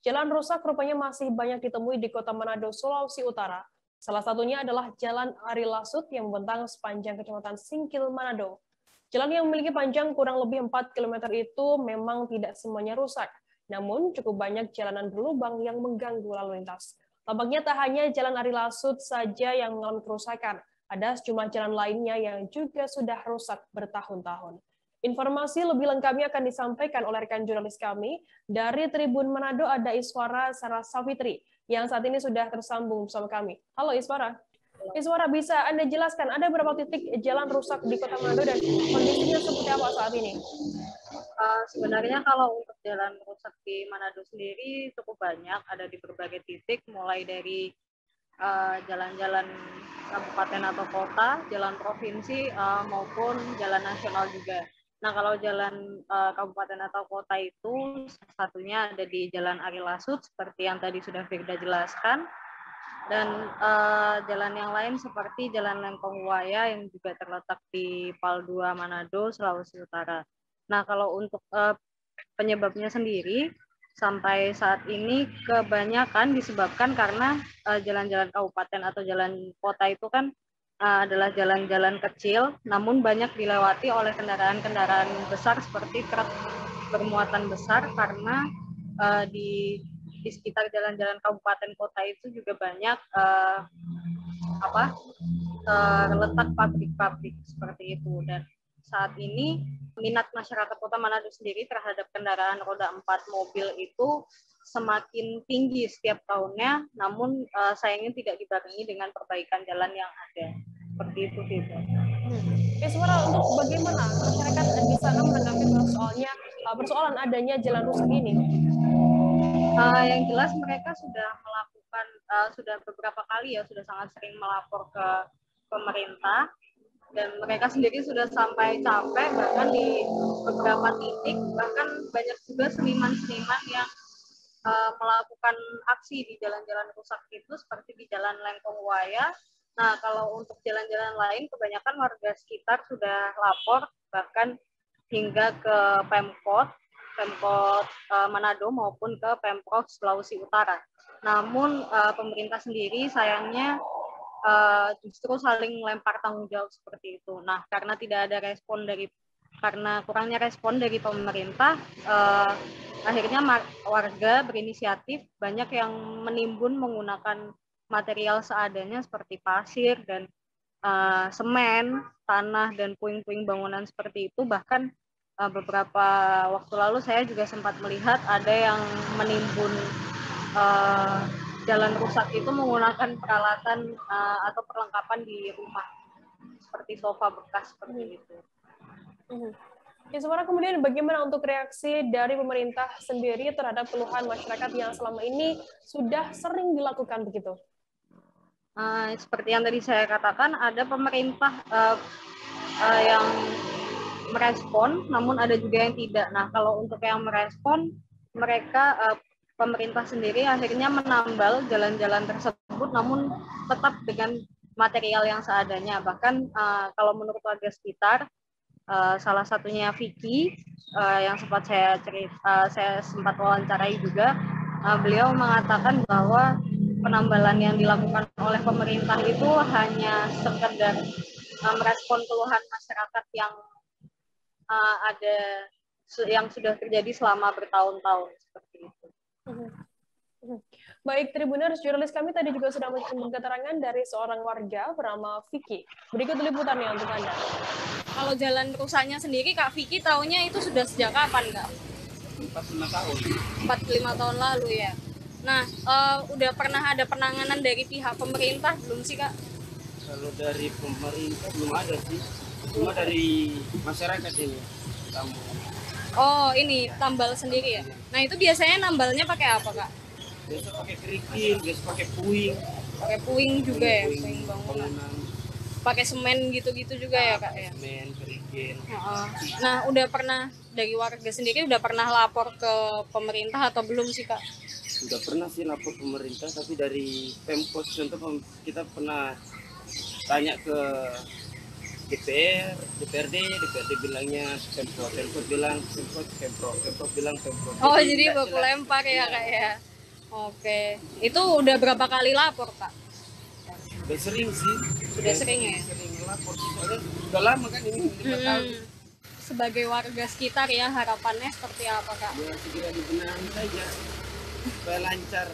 Jalan rusak rupanya masih banyak ditemui di Kota Manado, Sulawesi Utara. Salah satunya adalah Jalan Ari Lasut yang membentang sepanjang Kecamatan Singkil, Manado. Jalan yang memiliki panjang kurang lebih 4 km itu memang tidak semuanya rusak, namun cukup banyak jalanan berlubang yang mengganggu lalu lintas. Tampaknya tak hanya Jalan Ari Lasut saja yang mengalami kerusakan, ada sejumlah jalan lainnya yang juga sudah rusak bertahun-tahun. Informasi lebih lengkapnya akan disampaikan oleh rekan jurnalis kami dari Tribun Manado, ada Iswara Sarasafitri yang saat ini sudah tersambung bersama kami. Halo Iswara. Iswara, bisa Anda jelaskan ada berapa titik jalan rusak di Kota Manado dan kondisinya seperti apa saat ini? Sebenarnya kalau untuk jalan rusak di Manado sendiri cukup banyak, ada di berbagai titik, mulai dari jalan-jalan kabupaten atau kota, jalan provinsi maupun jalan nasional juga. Nah, kalau jalan kabupaten atau kota itu satunya ada di Jalan Ari Lasut seperti yang tadi sudah Firda jelaskan, dan jalan yang lain seperti Jalan Lengkong Waya yang juga terletak di Pal 2 Manado, Sulawesi Utara. Nah, kalau untuk penyebabnya sendiri sampai saat ini kebanyakan disebabkan karena jalan-jalan kabupaten atau jalan kota itu kan adalah jalan-jalan kecil, namun banyak dilewati oleh kendaraan-kendaraan besar seperti truk bermuatan besar, karena di sekitar jalan-jalan kabupaten kota itu juga banyak terletak pabrik-pabrik seperti itu. Dan saat ini minat masyarakat Kota Manado sendiri terhadap kendaraan roda 4 mobil itu semakin tinggi setiap tahunnya, namun sayangnya tidak dibarengi dengan perbaikan jalan yang ada. Seperti itu, gitu. Iswara, untuk bagaimana masyarakat di sana menanggapi persoalan adanya jalan rusak ini? Yang jelas mereka sudah melakukan, sudah beberapa kali ya, sudah sangat sering melapor ke pemerintah, dan mereka sendiri sudah sampai capek, bahkan di beberapa titik, bahkan banyak juga seniman-seniman yang melakukan aksi di jalan-jalan rusak itu, seperti di Jalan Lengkong Waya. Nah, kalau untuk jalan-jalan lain, kebanyakan warga sekitar sudah lapor, bahkan hingga ke Pemkot Manado maupun ke Pemprov Sulawesi Utara. Namun pemerintah sendiri sayangnya justru saling lempar tanggung jawab seperti itu. Nah, karena kurangnya respon dari pemerintah, akhirnya warga berinisiatif banyak yang menimbun menggunakan material seadanya seperti pasir dan semen, tanah, dan puing-puing bangunan seperti itu. Bahkan beberapa waktu lalu saya juga sempat melihat ada yang menimbun jalan rusak itu menggunakan peralatan atau perlengkapan di rumah seperti sofa bekas seperti itu. Iswara, kemudian bagaimana untuk reaksi dari pemerintah sendiri terhadap keluhan masyarakat yang selama ini sudah sering dilakukan begitu? Seperti yang tadi saya katakan, ada pemerintah yang merespon, namun ada juga yang tidak. Nah, kalau untuk yang merespon, pemerintah sendiri akhirnya menambal jalan-jalan tersebut, namun tetap dengan material yang seadanya. Bahkan kalau menurut warga sekitar, salah satunya Vicky yang sempat saya sempat wawancarai juga, beliau mengatakan bahwa penambalan yang dilakukan oleh pemerintah itu hanya sekedar merespon keluhan masyarakat yang yang sudah terjadi selama bertahun-tahun seperti itu. Baik, Tribuners, jurnalis kami tadi juga sudah memberikan keterangan dari seorang warga bernama Vicky. Berikut liputannya untuk Anda. Kalau jalan rusaknya sendiri, Kak Vicky tahunya itu sudah sejak kapan, Kak? 45 tahun. 45 tahun lalu ya. Nah, udah pernah ada penanganan dari pihak pemerintah belum sih, Kak? Kalau dari pemerintah belum ada sih. Cuma dari masyarakat ini. Oh, ini tambal sendiri ya? Nah, itu biasanya nambalnya pakai apa, Kak? Biasa pakai kerikil, biasa pakai puing. Pakai puing juga ya, puing bangunan. Pakai semen gitu-gitu juga ya, Kak ya? Semen, kerikil. Nah, udah pernah dari warga sendiri udah pernah lapor ke pemerintah atau belum sih, Kak? Sudah pernah sih lapor pemerintah, tapi dari Pemkot contoh kita pernah tanya ke DPRD bilangnya Pemkot bilang Pemprov bilang Pemprov. Oh, jadi baku lempar ya, Kak ya? Oke, itu udah berapa kali lapor Kak? Udah sering sih. Sudah sering ya? Sering lapor sih, soalnya udah lama kan ini 5 tahun. Sebagai warga sekitar ya, harapannya seperti apa Kak? Ya segera dibenahi saja supaya lancar.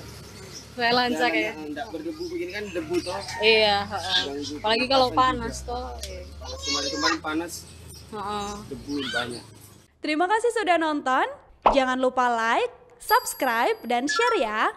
Supaya lancar ya? Enggak berdebu begini kan, debu toh. Iya, apalagi kalau panas juga. toh. Kemarin panas, Heeh. debu banyak. Terima kasih sudah nonton. Jangan lupa like, subscribe, dan share ya.